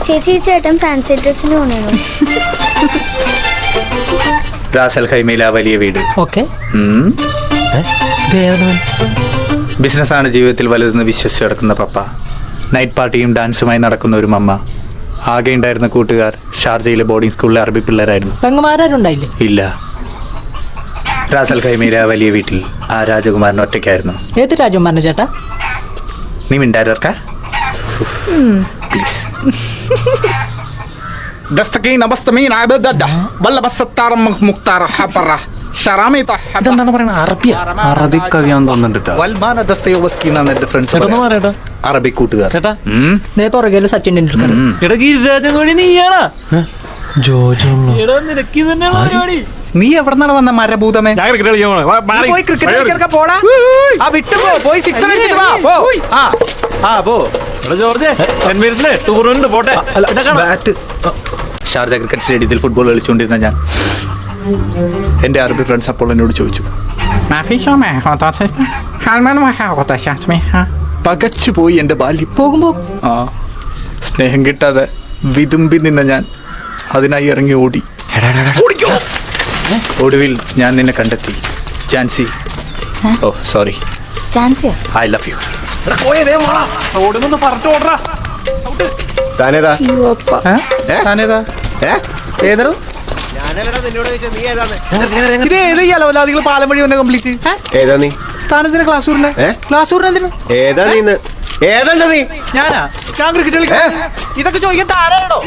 ചേച്ചി ചേട്ടൻ ഫാൻസി ഡ്രസ്സിന് പോണേനു. റാസൽ ഖൈമയിലെ ആ വലിയ വീട്. ഓക്കെ. ബിസിനസ്സാണ് ജീവിതത്തിൽ വലുതെന്ന് വിശ്വസിച്ച് നടക്കുന്ന പപ്പ. നൈറ്റ് പാർട്ടിയും ഡാൻസുമായി നടക്കുന്ന ഒരു മമ്മ. ആകെ ഉണ്ടായിരുന്ന കൂട്ടുകാർ ഷാർജയിലെ ബോർഡിംഗ് സ്കൂളിലെ അറബി പിള്ളേരായിരുന്നു. പെങ്ങന്മാരുണ്ടായില്ലേ? ഇല്ല. റാസൽ ഖൈമയിലെ ആ വലിയ വീട്ടിൽ ആ രാജകുമാരൻ ഒറ്റയ്ക്കായിരുന്നു. ഏത് രാജകുമാരൻ ചേട്ടാ? നീ മിണ്ടാരക്ക പ്ലീസ്. ഇതെന്താണ് പറയുന്നത്? അറബി കവിയാന്ന് തോന്നുന്നുണ്ട്. അറബി കൂട്ടുകാർ. പുറകെ സച്ചിൻ ടെണ്ടുൽക്കർ. നീ എവിടെന്നാണ് വന്ന മരഭൂതമേ? ഷാർജ ക്രിക്കറ്റ് സ്റ്റേഡിയത്തിൽ ഫുട്ബോൾ കളിച്ചുകൊണ്ടിരുന്ന ഞാൻ എന്റെ അറബി ഫ്രണ്ട്സ് അപ്പോൾ എന്നോട് ചോദിച്ചു, പകച്ചു പോയി എന്റെ ബാല്യം. പോകുമ്പോ സ്നേഹം കിട്ടാതെ വിതുമ്പി നിന്ന ഞാൻ അതിനായി ഇറങ്ങി ഓടി. ഒടുവിൽ ഞാൻ നിന്നെ കണ്ടെത്തി, ജാൻസി. ഓ സോറി, ഐ ലവ് യു. പാലം വഴി വന്നെ കംപ്ലീറ്റ്. താനെന്തിനാ ക്ലാസ് ഊരിനെ? ക്ലാസ് ഊരിനെ എന്തിനാ? ഞാനാ? ഞാൻ ക്രിക്കറ്റ് കളിക്കാൻ. ഇതൊക്കെ ചോദിക്കാൻ താരാണോ?